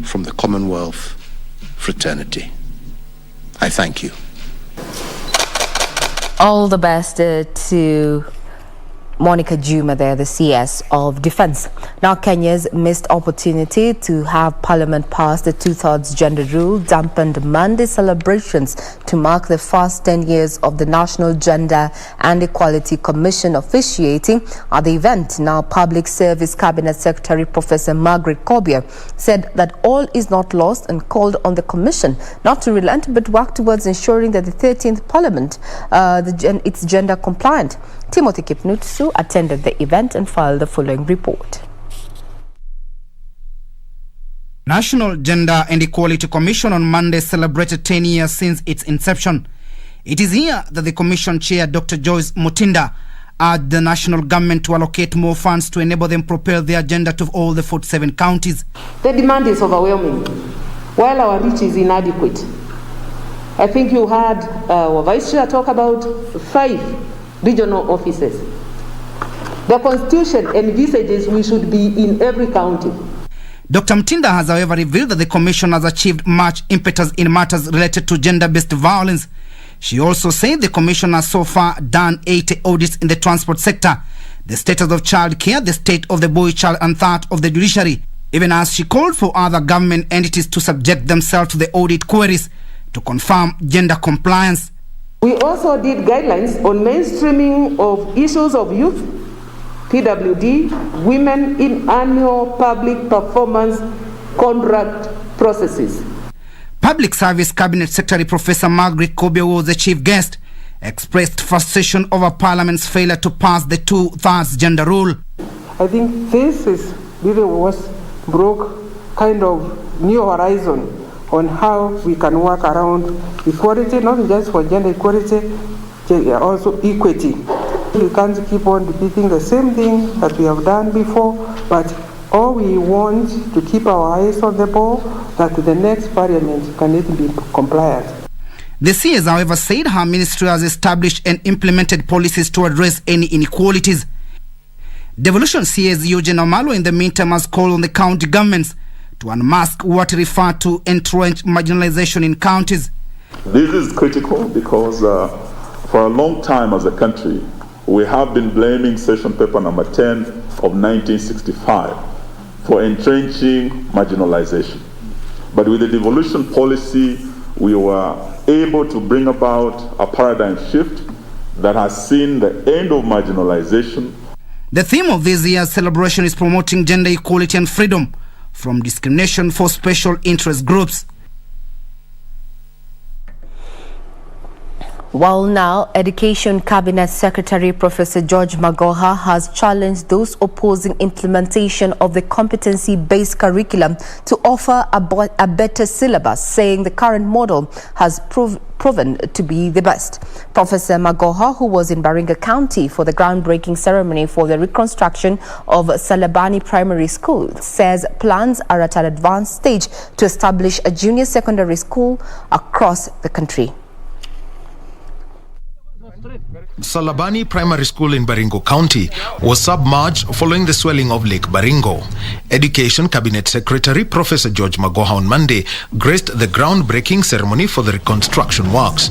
from the Commonwealth fraternity. I thank you. All the best to Monica Juma there, the CS of Defence. Now, Kenya's missed opportunity to have Parliament pass the 2/3 gender rule dampened Monday celebrations to mark the first 10 years of the National Gender and Equality Commission officiating at the event. Now, Public Service Cabinet Secretary Professor Margaret Kobia said that all is not lost and called on the Commission not to relent but work towards ensuring that the 13th Parliament it's gender compliant. Timothy Kipnutsu attended the event and filed the following report. National Gender and Equality Commission on Monday celebrated 10 years since its inception. It is here that the Commission Chair, Dr. Joyce Mutinda, urged the national government to allocate more funds to enable them propel their agenda to all the 47 counties. The demand is overwhelming, while our reach is inadequate. I think you heard our Vice Chair talk about 5 regional offices. The Constitution envisages we should be in every county. Dr. Mutinda has, however, revealed that the Commission has achieved much impetus in matters related to gender-based violence. She also said the Commission has so far done 80 audits in the transport sector, the status of child care, the state of the boy child, and that of the judiciary, even as she called for other government entities to subject themselves to the audit queries to confirm gender compliance. We also did guidelines on mainstreaming of issues of youth, PWD, women in annual public performance contract processes. Public Service Cabinet Secretary Professor Margaret Kobia, who was the chief guest, expressed frustration over Parliament's failure to pass the 2/3 gender rule. I think this is really what broke kind of new horizon on how we can work around equality, not just for gender equality, also equity. We can't keep on repeating the same thing that we have done before, but all we want to keep our eyes on the ball, that the next Parliament can be compliant. The CS, however, said her ministry has established and implemented policies to address any inequalities. Devolution CS Eugene Omalo, in the meantime, has called on the county governments to unmask what refer to entrenched marginalization in counties. This is critical because for a long time as a country, we have been blaming session paper number 10 of 1965 for entrenching marginalization. But with the devolution policy, we were able to bring about a paradigm shift that has seen the end of marginalization. The theme of this year's celebration is promoting gender equality and freedom from discrimination for special interest groups. While now, Education Cabinet Secretary Professor George Magoha has challenged those opposing implementation of the competency-based curriculum to offer a better syllabus, saying the current model has proven to be the best. Professor Magoha, who was in Baringa County for the groundbreaking ceremony for the reconstruction of Salabani Primary School, says plans are at an advanced stage to establish a junior secondary school across the country. Salabani Primary School in Baringo County was submerged following the swelling of Lake Baringo. Education Cabinet Secretary Professor George Magoha on Monday graced the groundbreaking ceremony for the reconstruction works.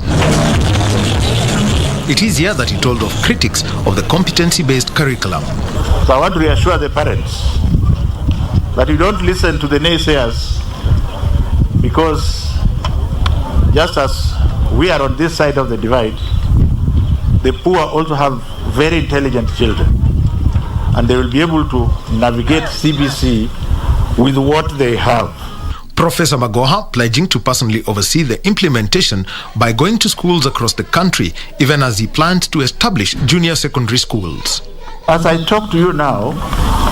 It is here that he told of critics of the competency-based curriculum. So I want to reassure the parents that you don't listen to the naysayers, because just as we are on this side of the divide, the poor also have very intelligent children, and they will be able to navigate CBC with what they have. Professor Magoha pledging to personally oversee the implementation by going to schools across the country, even as he plans to establish junior secondary schools. As I talk to you now,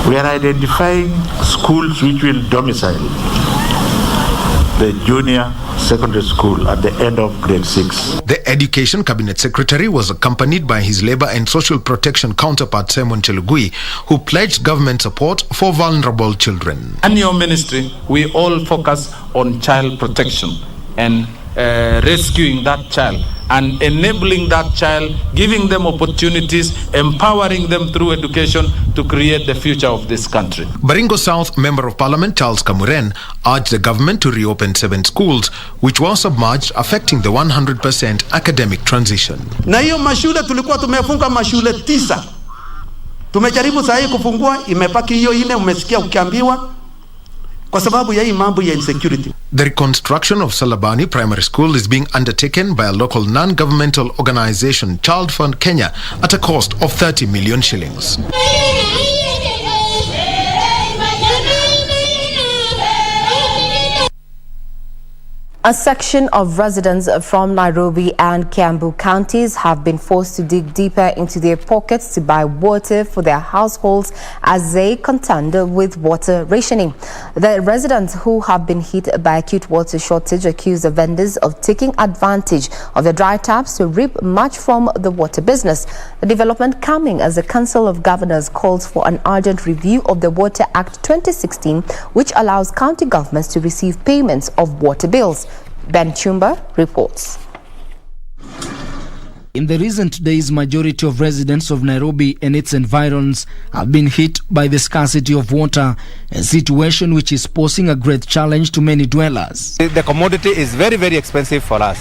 we are identifying schools which will domicile the junior secondary school at the end of grade 6. The Education Cabinet Secretary was accompanied by his Labour and Social Protection counterpart Simon Chelugui, who pledged government support for vulnerable children. In your ministry, we all focus on child protection and rescuing that child and enabling that child, giving them opportunities, empowering them through education to create the future of this country. Baringo South Member of Parliament Charles Kamuren urged the government to reopen 7 schools which were submerged, affecting the 100% academic transition. Na hiyo mashule tulikuwa tumefunga mashule 9. Tumejaribu saa hii kufungua, imepaki hiyo ine, umesikia ukiambiwa kwa sababu ya hii mambo ya insecurity. The reconstruction of Salabani Primary School is being undertaken by a local non-governmental organization, Child Fund Kenya, at a cost of 30 million shillings. A section of residents from Nairobi and Kiambu counties have been forced to dig deeper into their pockets to buy water for their households as they contend with water rationing. The residents who have been hit by acute water shortage accuse the vendors of taking advantage of the dry taps to reap much from the water business. The development coming as the Council of Governors calls for an urgent review of the Water Act 2016, which allows county governments to receive payments of water bills. Ben Chumba reports. In the recent days, majority of residents of Nairobi and its environs have been hit by the scarcity of water, a situation which is posing a great challenge to many dwellers. The commodity is very, very expensive for us.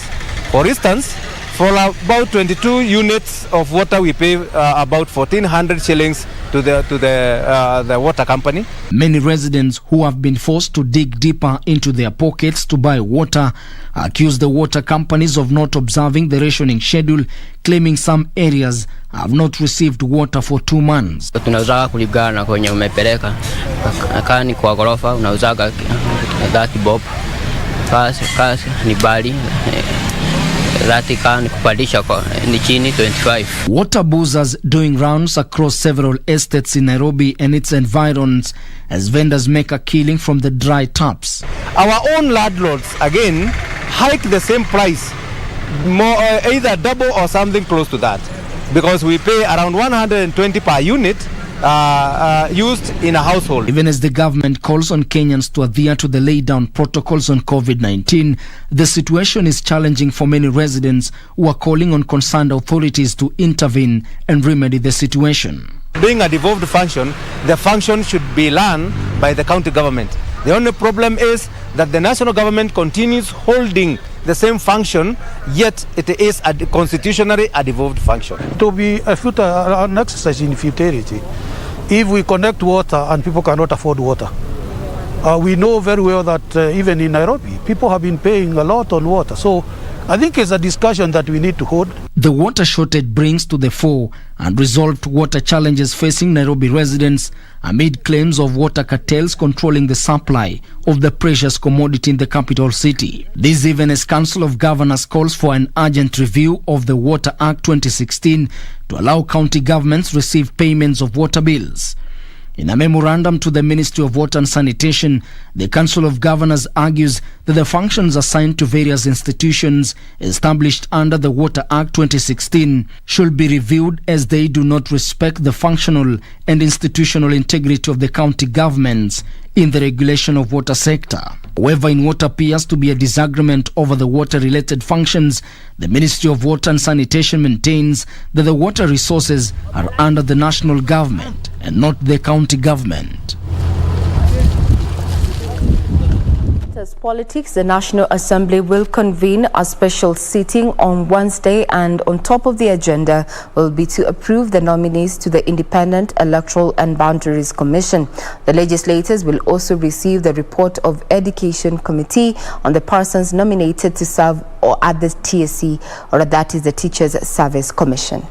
For instance, for about 22 units of water, we pay about 1,400 shillings to the water company. Many residents who have been forced to dig deeper into their pockets to buy water accuse the water companies of not observing the rationing schedule, claiming some areas have not received water for 2 months. Tunauzaga kulingana na kwenye umepeleka. Kama ni kwa gorofa unauzaga 30 bob. Kasi ni bali. Water boozers doing rounds across several estates in Nairobi and its environs as vendors make a killing from the dry taps. Our own landlords again hike the same price, more either double or something close to that, because we pay around 120 per unit used in a household. Even as the government calls on Kenyans to adhere to the laid down protocols on COVID-19, the situation is challenging for many residents who are calling on concerned authorities to intervene and remedy the situation. Being a devolved function, the function should be run by the county government. The only problem is that the national government continues holding the same function, yet it is constitutionally a devolved function. It will be an exercise in futility if we connect water and people cannot afford water. We know very well that even in Nairobi, people have been paying a lot on water. So I think it's a discussion that we need to hold. The water shortage brings to the fore unresolved water challenges facing Nairobi residents amid claims of water cartels controlling the supply of the precious commodity in the capital city. This even as Council of Governors calls for an urgent review of the Water Act 2016 to allow county governments receive payments of water bills. In a memorandum to the Ministry of Water and Sanitation, the Council of Governors argues that the functions assigned to various institutions established under the Water Act 2016 should be reviewed as they do not respect the functional and institutional integrity of the county governments in the regulation of water sector. However, in what appears to be a disagreement over the water-related functions, the Ministry of Water and Sanitation maintains that the water resources are under the national government and not the county government. Politics, the National Assembly will convene a special sitting on Wednesday, and on top of the agenda will be to approve the nominees to the Independent Electoral and Boundaries Commission. The legislators will also receive the report of Education Committee on the persons nominated to serve or at the TSC, or that is the Teachers Service Commission.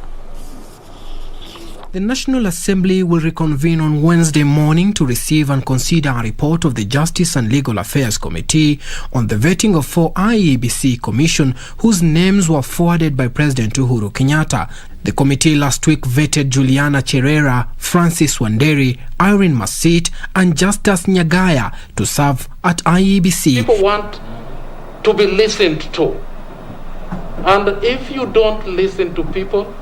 The National Assembly will reconvene on Wednesday morning to receive and consider a report of the Justice and Legal Affairs Committee on the vetting of 4 IEBC commission whose names were forwarded by President Uhuru Kenyatta. The committee last week vetted Juliana Cherera, Francis Wanderi, Irene Masit and Justus Nyagaya to serve at IEBC. People want to be listened to. And if you don't listen to people,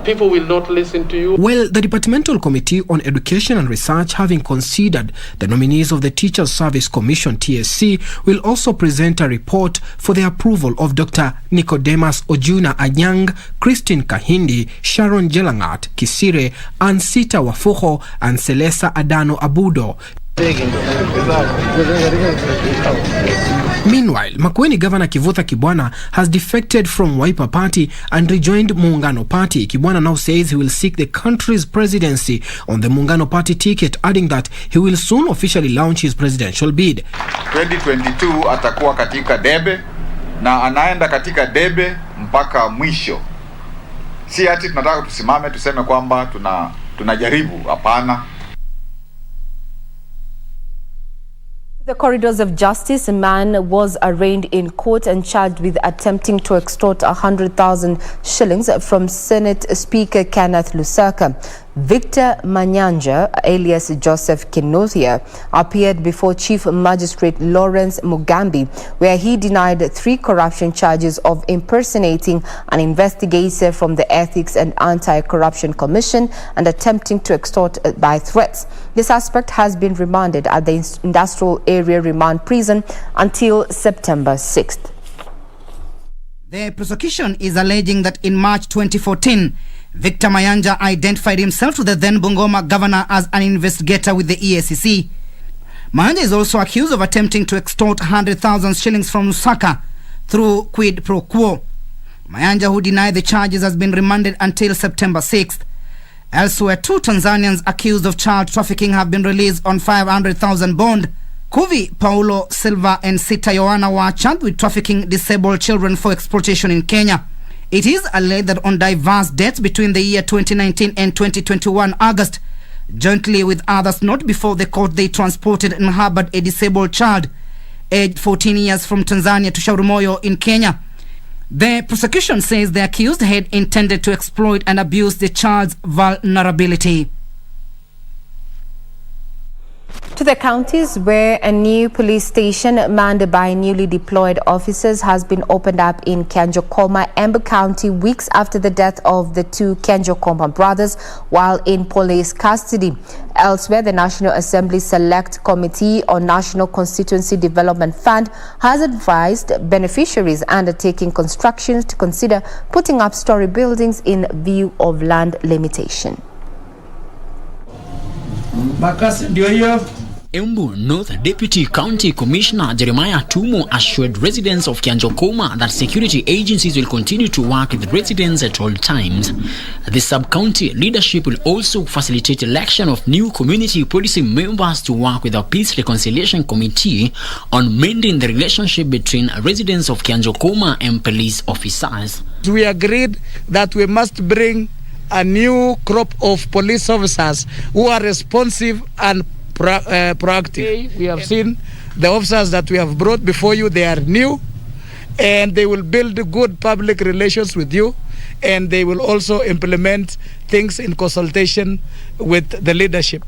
people will not listen to you. Well, the Departmental Committee on Education and Research, having considered the nominees of the Teachers Service Commission (TSC), will also present a report for the approval of Dr. Nicodemus Ojuna Anyang, Christine Kahindi, Sharon Jelangat Kisire, Ansita Wafuho, and Selesa Adano Abudo. Meanwhile, Makueni Governor Kivutha Kibwana has defected from Wiper Party and rejoined Muungano Party. Kibwana now says he will seek the country's presidency on the Muungano Party ticket, adding that he will soon officially launch his presidential bid. 2022 atakuwa katika debe na anaenda katika debe mpaka mwisho. Si ati tunataka tusimame tuseme kwamba tunajaribu, hapana. The corridors of justice, a man was arraigned in court and charged with attempting to extort 100,000 shillings from Senate Speaker Kenneth Lusaka. Victor Manyanja, alias Joseph Kinothia, appeared before Chief Magistrate Lawrence Mugambi, where he denied 3 corruption charges of impersonating an investigator from the Ethics and Anti-Corruption Commission and attempting to extort by threats. The suspect has been remanded at the Industrial Area Remand Prison until September 6th. The prosecution is alleging that in March 2014, Victor Mayanja identified himself to the then Bungoma governor as an investigator with the EACC. Mayanja is also accused of attempting to extort 100,000 shillings from Lusaka through quid pro quo. Mayanja, who denied the charges, has been remanded until September 6th. Elsewhere, 2 Tanzanians accused of child trafficking have been released on 500,000 bond. Kuvi Paulo Silva and Sita Yohana were charged with trafficking disabled children for exploitation in Kenya. It is alleged that on diverse dates between the year 2019 and 2021 August, jointly with others not before the court, they transported and harbored a disabled child aged 14 years from Tanzania to Sharumoyo in Kenya. The prosecution says the accused had intended to exploit and abuse the child's vulnerability. To the counties where a new police station manned by newly deployed officers has been opened up in Kanjokoma, Embu County, weeks after the death of the 2 Kanjokoma brothers while in police custody. Elsewhere, the National Assembly Select Committee on National Constituency Development Fund has advised beneficiaries undertaking construction to consider putting up story buildings in view of land limitation. Embu North Deputy County Commissioner Jeremiah Tumo assured residents of Kanjokoma that security agencies will continue to work with residents at all times. The sub-county leadership will also facilitate election of new community policy members to work with the Peace Reconciliation Committee on mending the relationship between residents of Kanjokoma and police officers. We agreed that we must bring a new crop of police officers who are responsive and proactive. We have seen the officers that we have brought before you. They are new and they will build good public relations with you, and they will also implement things in consultation with the leadership.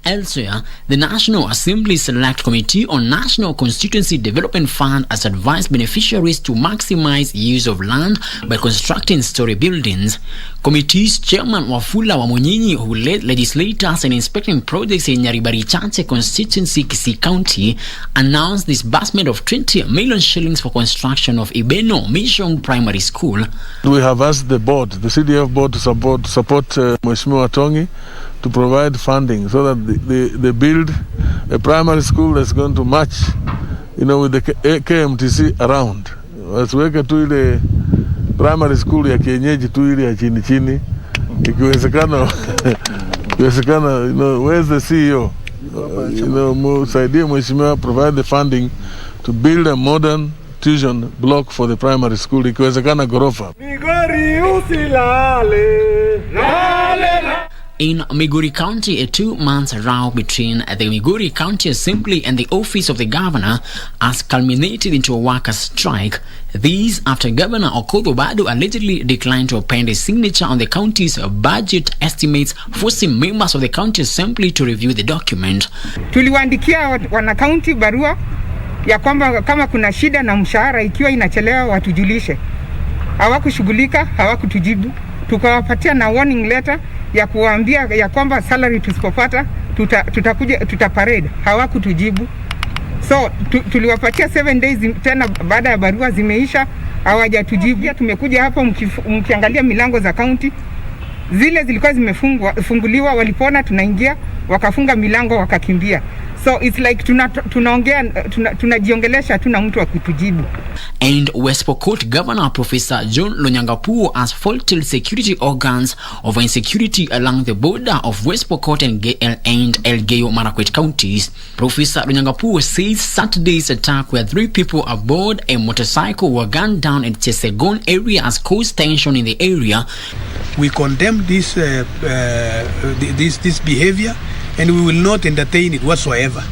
Elsewhere, the National Assembly Select Committee on National Constituency Development Fund has advised beneficiaries to maximize use of land by constructing story buildings. Committee's chairman Wafula Wamunyinyi, who led legislators in inspecting projects in Nyaribari Chache constituency, Kisii County, announced disbursement of 20 million shillings for construction of Ibeno Mission Primary School. We have asked the board, the CDF board, to support Mheshimiwa Tongi to provide funding so that they build a primary school that's going to match, with the KMTC around. Wasiweke tu ile primary school ya kienyeji tu ile ya chini chini, ikiwezekana where's the CEO? Musaidie Mheshimiwa provide the funding to build a modern tuition block for the primary school, ikiwezekana gorofa. In Migori County, a 2-month row between the Migori County Assembly and the Office of the Governor has culminated into a workers' strike. These after Governor Okoth Obado allegedly declined to append a signature on the county's budget estimates, forcing members of the county assembly to review the document. Tuliwaandikia wana county barua ya kwamba kama kuna shida na mshahara ikiwa inachelewa watujulishe. Hawakushughulika, hawakutujibu. tukawapatia na warning letter ya kuwaambia ya kwamba salary tusipopata tuta parade. Hawakutujibu. So tuliwapatia 7 days tena, baada ya barua zimeisha hawajatujibu. Tumekuja hapa mkiangalia milango za county zile zilikuwa zimefunguliwa, walipoona tunaingia wakafunga milango wakakimbia. So it's like tunaongea tunajiongelesha, tuna mtu wa kutujibu. And West Pokot Governor Professor John Lonyangapuo has faulted security organs over insecurity along the border of West Pokot and Elgeyo Marakwet counties. Professor Lonyangapuo says Saturday's attack where 3 people aboard a motorcycle were gunned down at Chesegon area has caused tension in the area. We condemn this behavior, and we will not entertain it whatsoever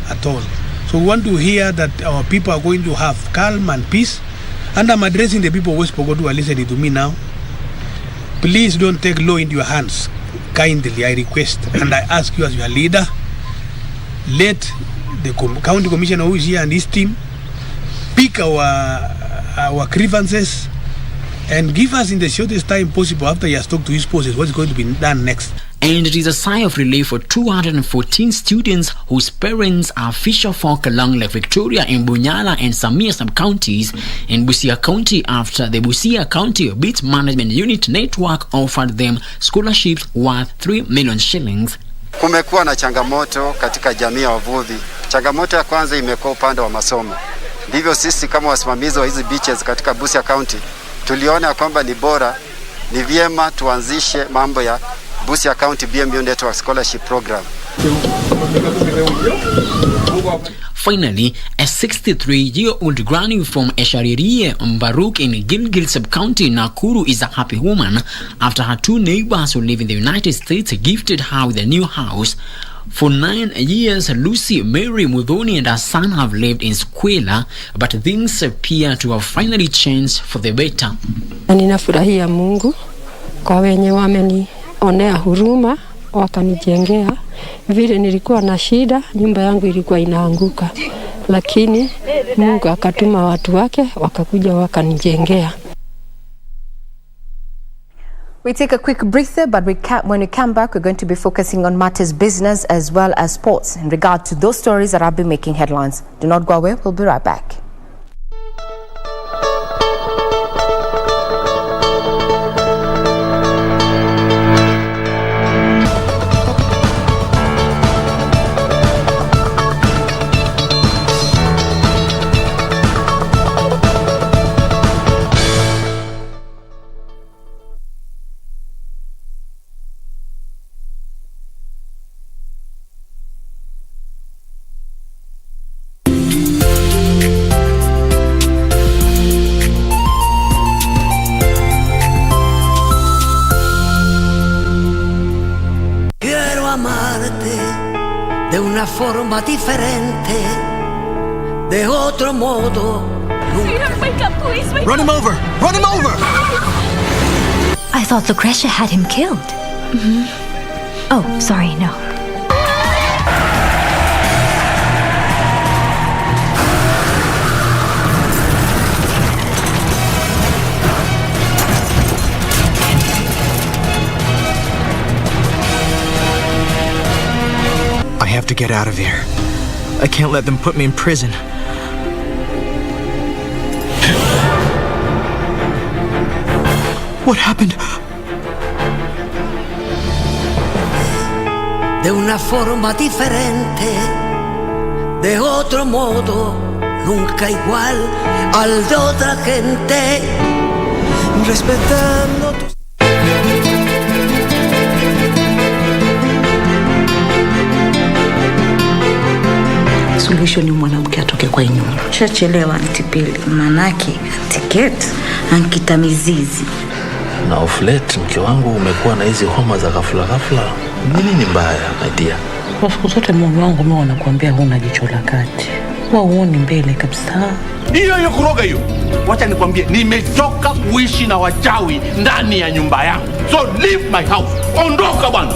at all. So we want to hear that our people are going to have calm and peace. And I'm addressing the people of West Pokot who are listening to me now. Please don't take law into your hands. Kindly, I request and I ask you as your leader, let the county commissioner who is here and his team pick our grievances and give us in the shortest time possible after he has talked to his bosses what's going to be done next. And it is a sigh of relief for 214 students whose parents are fisher folk along Lake Victoria in Bunyala and Samia sub-counties in Busia County after the Busia County Beach Management Unit Network offered them scholarships worth 3 million shillings. Kumekuwa na changamoto katika jamii ya wavuvi. Changamoto ya kwanza imekuwa upande wa masomo. Ndivyo sisi kama wasimamizi wa hizi beaches katika Busia County tuliona kwamba ni bora, ni vyema tuanzishe mambo ya Busia County BMU Network Scholarship Program. Finally, a 63-year-old granny from Esharirie, Mbaruk in Gilgil sub-county, Nakuru, is a happy woman after her 2 neighbors who live in the United States gifted her with a new house. For 9 years, Lucy, Mary, Mudhoni and her son have lived in Squela, but things appear to have finally changed for the better. Ninafurahia Mungu kwa wenye wamenionea huruma wakanijengea. Vile nilikuwa na shida, nyumba yangu ilikuwa inaanguka, lakini Mungu akatuma watu wake wakakuja wakanijengea. We take a quick breather, but when we come back, we're going to be focusing on matters business as well as sports in regard to those stories that have been making headlines. Do not go away. We'll be right back. De una forma diferente, de otro modo. Wake up, please, wake Run him over! Run him over! I thought Lucretia had him killed. Oh, sorry, no. I have to get out of here. I can't let them put me in prison. What happened? De una forma diferente, de otro modo, nunca igual al de otra gente, respetando tus... Suluhisho ni mwanamke atoke kwa nyumba. Chachelewa antipili, manake tiketi ankita mizizi. Na uflet mke wangu umekuwa na hizi homa za ghafla ghafla. Nini ni mbaya idea? Kwa siku zote mume wangu mimi wanakuambia huna jicho la kati. Huoni mbele kabisa. Hiyo kuroga hiyo. Wacha nikwambie nimechoka kuishi na wachawi ndani ya nyumba yangu. So leave my house. Ondoka bwana.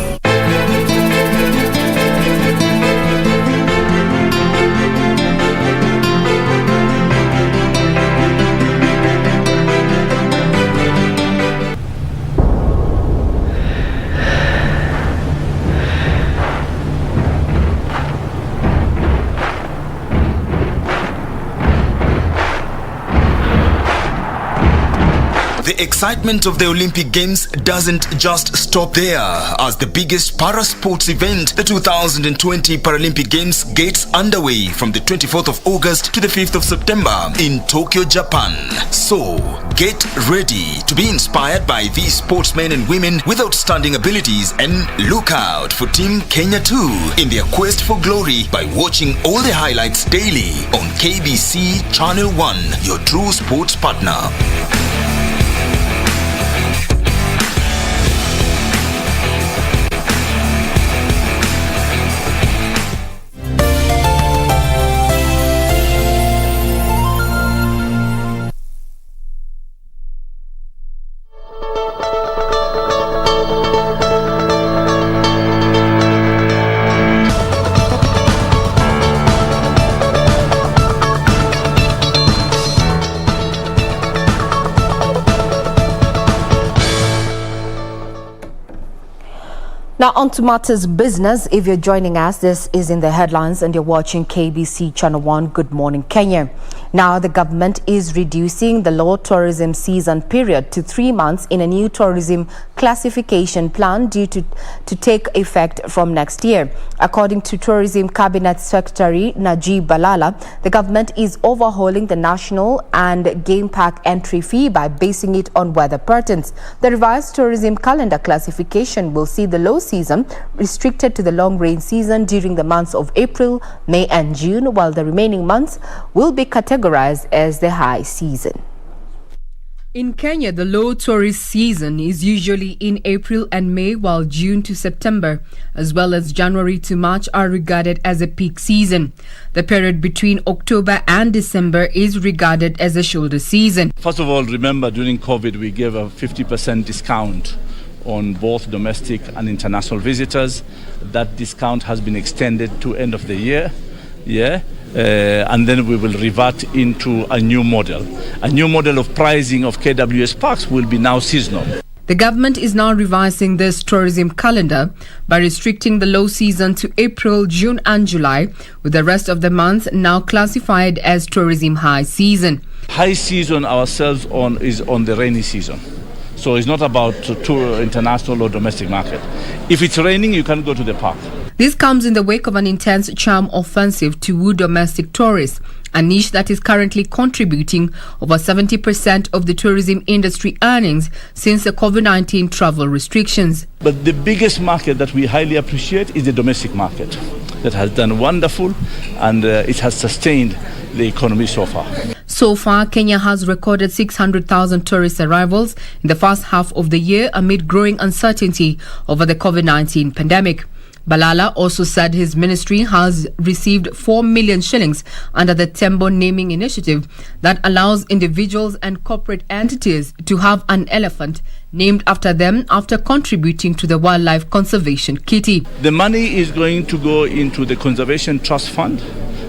the excitement of the Olympic Games doesn't just stop there, as the biggest para-sports event, the 2020 Paralympic Games, gets underway from the 24th of August to the 5th of September in Tokyo, Japan. So, get ready to be inspired by these sportsmen and women with outstanding abilities, and look out for Team Kenya too in their quest for glory by watching all the highlights daily on KBC Channel 1, your true sports partner. Now on to matters business. If you're joining us, this is in the headlines and you're watching KBC Channel 1. Good morning, Kenya. Now the government is reducing the low tourism season period to 3 months in a new tourism classification plan due to take effect from next year. According to Tourism Cabinet Secretary Najib Balala, the government is overhauling the national and game park entry fee by basing it on weather patterns. The revised tourism calendar classification will see the low season restricted to the long rain season during the months of April, May and June, while the remaining months will be categorized as the high season. In Kenya, the low tourist season is usually in April and May, while June to September, as well as January to March, are regarded as a peak season. The period between October and December is regarded as a shoulder season. First of all, remember during COVID, we gave a 50% discount on both domestic and international visitors. That discount has been extended to end of the year. And then we will revert into a new model. A new model of pricing of KWS parks will be now seasonal. The government is now revising this tourism calendar by restricting the low season to April, June and July, with the rest of the months now classified as tourism high season. High season ourselves is on the rainy season. So it's not about tour, international or domestic market. If it's raining, you can go to the park. This comes in the wake of an intense charm offensive to woo domestic tourists, a niche that is currently contributing over 70% of the tourism industry earnings since the COVID-19 travel restrictions. But the biggest market that we highly appreciate is the domestic market. That has done wonderful, and it has sustained the economy so far. So far, Kenya has recorded 600,000 tourist arrivals in the first half of the year amid growing uncertainty over the COVID-19 pandemic. Balala also said his ministry has received 4 million shillings under the Tembo naming initiative that allows individuals and corporate entities to have an elephant named after them after contributing to the Wildlife Conservation Kitty. The money is going to go into the Conservation Trust Fund.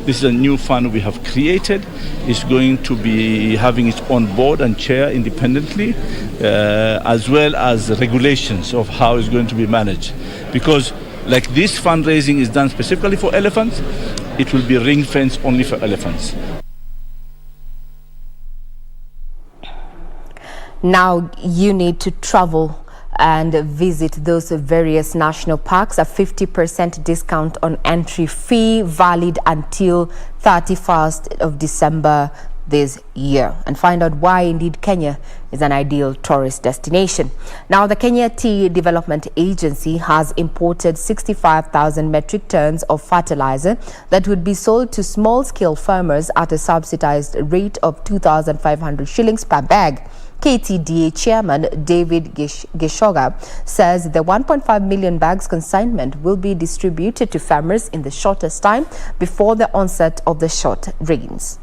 This is a new fund we have created. It's going to be having its own board and chair independently, as well as regulations of how it's going to be managed. Because like this fundraising is done specifically for elephants, it will be ring-fenced only for elephants. Now you need to travel and visit those various national parks. A 50% discount on entry fee valid until 31st of December this year, and find out why indeed Kenya is an ideal tourist destination. Now, the Kenya Tea Development Agency has imported 65,000 metric tons of fertilizer that would be sold to small-scale farmers at a subsidized rate of 2,500 shillings per bag. KTDA Chairman David Gishoga says the 1.5 million bags consignment will be distributed to farmers in the shortest time before the onset of the short rains.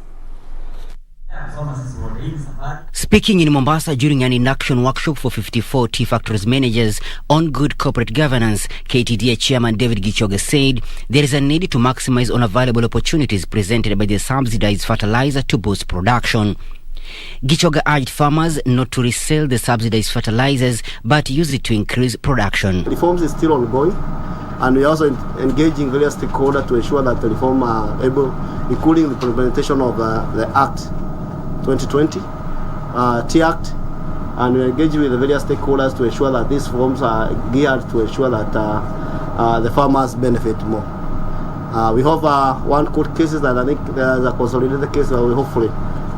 Speaking in Mombasa during an induction workshop for 54 tea factories managers on good corporate governance, KTDA Chairman David Gichoge said there is a need to maximize on available opportunities presented by the subsidized fertilizer to boost production. Gichoge urged farmers not to resell the subsidized fertilizers but use it to increase production. Reforms is still ongoing, and we are also engaging various stakeholders to ensure that the reform are able, including the implementation of the Act 2020, Tea Act, and we engage with the various stakeholders to ensure that these forms are geared to ensure that the farmers benefit more. We have one court cases that I think there's a consolidated case where hopefully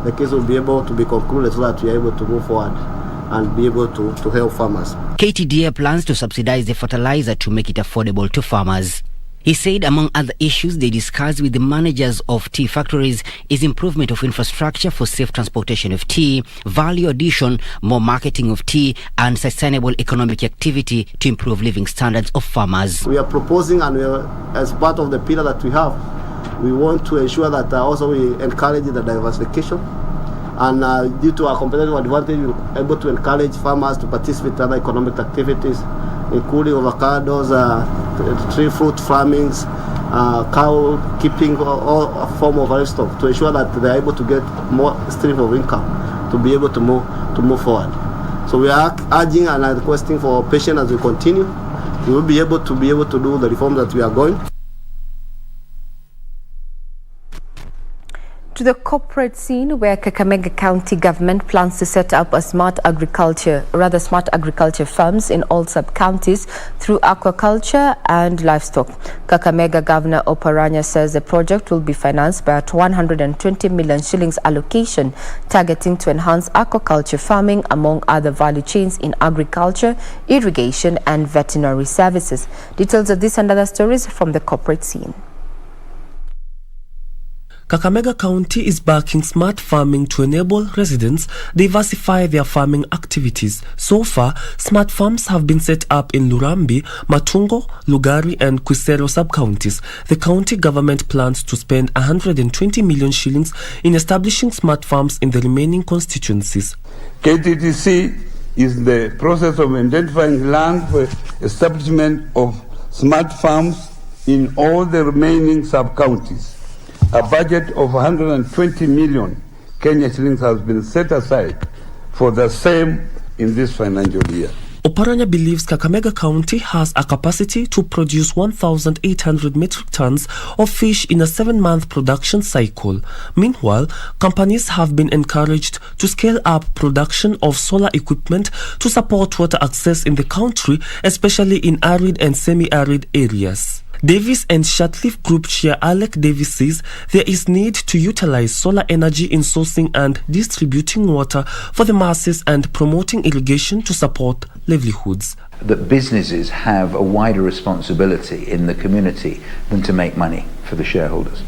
the case will be able to be concluded so that we are able to move forward and be able to help farmers. KTDA plans to subsidize the fertilizer to make it affordable to farmers. He said among other issues they discussed with the managers of tea factories is improvement of infrastructure for safe transportation of tea, value addition, more marketing of tea, and sustainable economic activity to improve living standards of farmers. We are proposing, and as part of the pillar that we have, we want to ensure that also we encourage the diversification. And due to our competitive advantage, we're able to encourage farmers to participate in other economic activities, including avocados, tree fruit farmings, cow keeping, all form of livestock, to ensure that they're able to get more stream of income to be able to move forward. So we are urging and requesting for patience as we continue. We will be able to do the reforms that we are going. To the corporate scene, where Kakamega County government plans to set up a smart agriculture farms in all sub-counties through aquaculture and livestock. Kakamega Governor Oparanya says the project will be financed by a 120 million shillings allocation, targeting to enhance aquaculture farming among other value chains in agriculture, irrigation and veterinary services. Details of this and other stories from the corporate scene. Kakamega County is backing smart farming to enable residents diversify their farming activities. So far, smart farms have been set up in Lurambi, Matungo, Lugari and Quisero sub-counties. The county government plans to spend 120 million shillings in establishing smart farms in the remaining constituencies. KTTC is in the process of identifying land for establishment of smart farms in all the remaining sub-counties. A budget of 120 million Kenya shillings has been set aside for the same in this financial year. Oparanya believes Kakamega County has a capacity to produce 1,800 metric tons of fish in a 7-month production cycle. Meanwhile, companies have been encouraged to scale up production of solar equipment to support water access in the country, especially in arid and semi-arid areas. Davis and Shatleaf Group Chair Alec Davis says there is need to utilize solar energy in sourcing and distributing water for the masses and promoting irrigation to support livelihoods. That businesses have a wider responsibility in the community than to make money for the shareholders.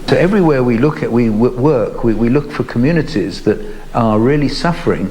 So everywhere we look at, we look for communities that are really suffering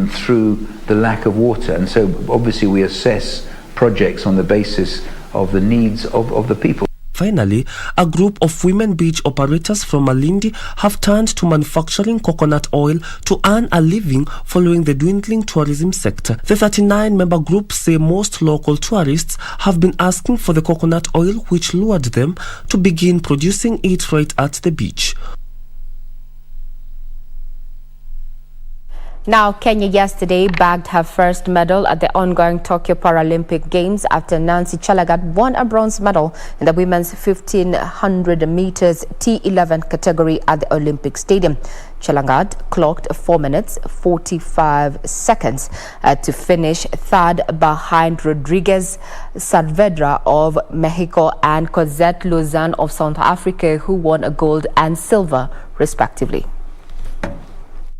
through the lack of water, and so obviously we assess projects on the basis of the needs of the people. Finally, a group of women beach operators from Malindi have turned to manufacturing coconut oil to earn a living following the dwindling tourism sector. The 39-member group say most local tourists have been asking for the coconut oil, which lured them to begin producing it right at the beach. Now, Kenya yesterday bagged her first medal at the ongoing Tokyo Paralympic Games after Nancy Chelagat won a bronze medal in the women's 1500 meters T11 category at the Olympic Stadium. Chelagat clocked 4 minutes 45 seconds to finish third behind Rodriguez Saavedra of Mexico and Cosette Luzan of South Africa, who won a gold and silver respectively.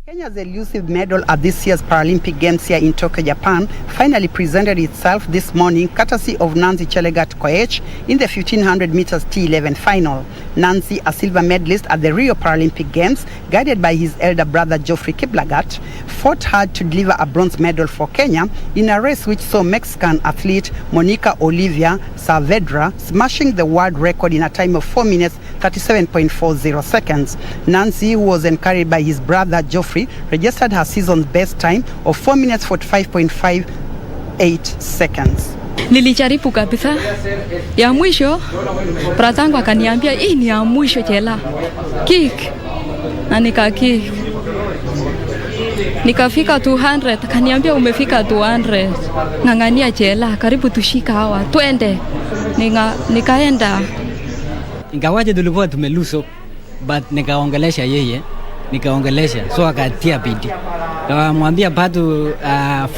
Kenya's elusive medal at this year's Paralympic Games here in Tokyo, Japan, finally presented itself this morning courtesy of Nancy Chelagat Koech in the 1500 meters T11 final. Nancy, a silver medalist at the Rio Paralympic Games, guided by his elder brother Geoffrey Kiplagat, fought hard to deliver a bronze medal for Kenya in a race which saw Mexican athlete Monica Olivia Saavedra smashing the world record in a time of 4 minutes 37.40 seconds. Nancy, who was encouraged by his brother Geoffrey, registered her season's best time of 4 minutes 45.58 seconds. Nilijaribu kabisa. Ya mwisho, bratangu akaniambia hii ni ya mwisho Chela. Kick. Na nikakick. Nikafika 200, akaniambia umefika 200. Ngangania Chela, karibu tushika hawa. Twende. Nikaenda. Ingawaje tulikuwa tumeluso, but nikaongelesha yeye. nikaongelesha, so akatia bidii. Nikamwambia bado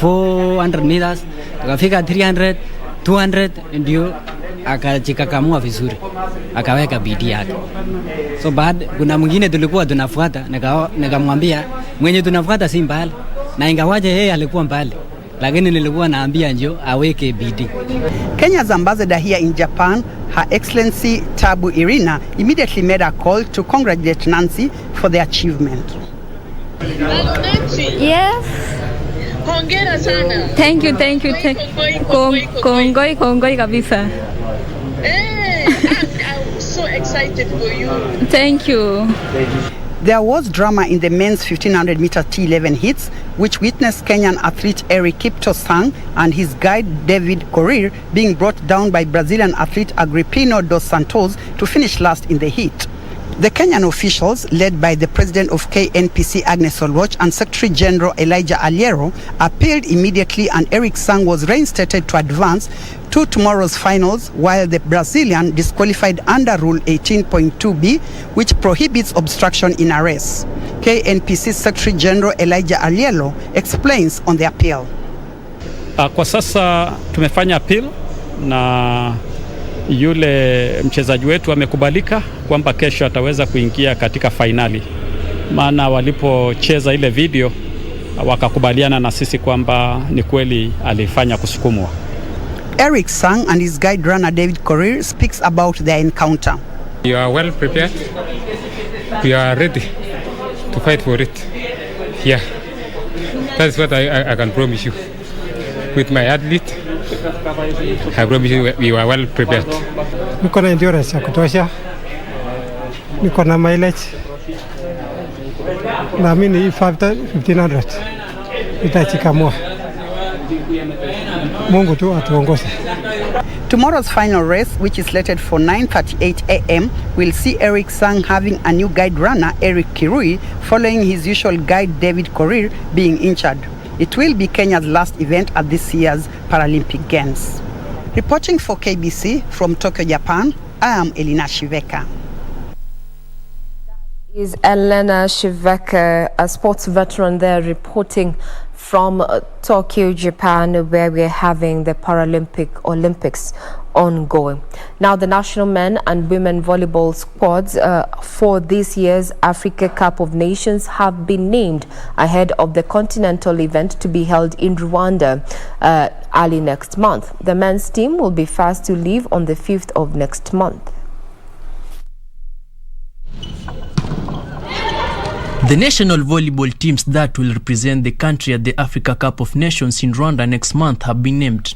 400 meters, tukafika 300, 200, ndio akajikakamua vizuri, akaweka bidii yake. So baada kuna mwingine tulikuwa tunafuata, nikamwambia mwenye tunafuata si mbali, na ingawaje yeye alikuwa mbali, lakini nilikuwa naambia njoo aweke bidii. Kenya's ambassador here in Japan, Her Excellency Tabu Irina, immediately made a call to congratulate Nancy for the achievement. Yes. Hongera sana. Thank you. Kongoi kabisa. I'm so excited for you. Thank you. There was drama in the men's 1500 meter T11 heats, which witnessed Kenyan athlete Eric Kipto-Sang and his guide David Korir being brought down by Brazilian athlete Agripino dos Santos to finish last in the heat. The Kenyan officials, led by the president of KNPC Agnes Olwoch and Secretary General Elijah Aliero, appealed immediately and Eric Sang was reinstated to advance to tomorrow's finals, while the Brazilian disqualified under Rule 18.2b, which prohibits obstruction in a race. KNPC Secretary General Elijah Aliero explains on the appeal. Kwa sasa tumefanya appeal na yule mchezaji wetu amekubalika kwamba kesho ataweza kuingia katika finali. Maana walipocheza ile video wakakubaliana na sisi kwamba ni kweli alifanya kusukumwa. Eric Sang and his guide runner David Korir speaks about their encounter. You are well prepared. We are ready to fight for it. Yeah, that's what I can promise you. With my athlete, I promise you we are well prepared. Niko na endurance ya kutosha. Niko na mileage. Naamini 1500 itachikamua. Mungu tu atuongoze. Tomorrow's final race, which is slated for 9:38 a.m., will see Eric Sang having a new guide runner, Eric Kirui, following his usual guide, David Korir, being injured. It will be Kenya's last event at this year's Paralympic Games. Reporting for KBC from Tokyo, Japan, I am Elena Shiveka. Is Elena Shiveka, a sports veteran there, reporting from Tokyo, Japan, where we're having the Olympics ongoing. Now, the national men and women volleyball squads for this year's Africa Cup of Nations have been named ahead of the continental event to be held in Rwanda early next month. The men's team will be first to leave on the 5th of next month. The national volleyball teams that will represent the country at the Africa Cup of Nations in Rwanda next month have been named.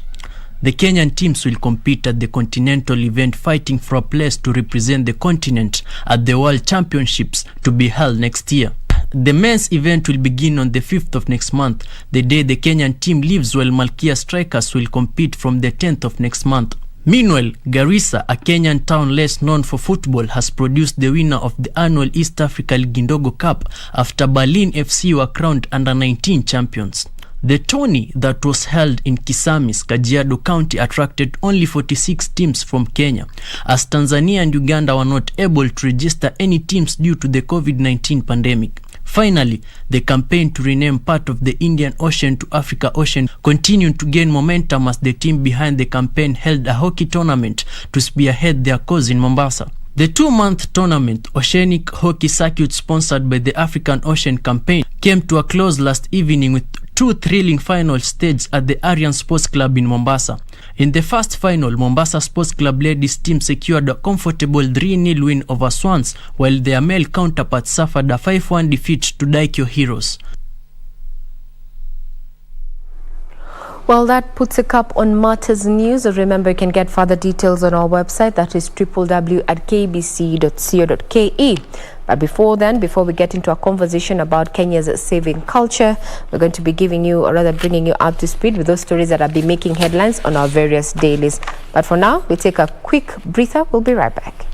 The Kenyan teams will compete at the continental event, fighting for a place to represent the continent at the World Championships to be held next year. The men's event will begin on the 5th of next month, the day the Kenyan team leaves, while Malkia Strikers will compete from the 10th of next month. Meanwhile, Garissa, a Kenyan town less known for football, has produced the winner of the annual East Africa Ligindogo Cup after Berlin FC were crowned under-19 champions. The tourney that was held in Kisamis, Kajiado County, attracted only 46 teams from Kenya, as Tanzania and Uganda were not able to register any teams due to the COVID-19 pandemic. Finally, the campaign to rename part of the Indian Ocean to Africa Ocean continued to gain momentum as the team behind the campaign held a hockey tournament to spearhead their cause in Mombasa. The 2-month tournament, Oceanic Hockey Circuit, sponsored by the African Ocean Campaign, came to a close last evening with two thrilling final stages at the Aryan Sports Club in Mombasa. In the first final, Mombasa Sports Club ladies team secured a comfortable 3-0 win over Swans, while their male counterparts suffered a 5-1 defeat to Daikyo Heroes. Well, that puts a cap on Matters News. Remember, you can get further details on our website, that is www.kbc.co.ke. But before we get into a conversation about Kenya's saving culture, we're going to be giving you, or rather bringing you up to speed with those stories that have been making headlines on our various dailies. But for now, we take a quick breather. We'll be right back.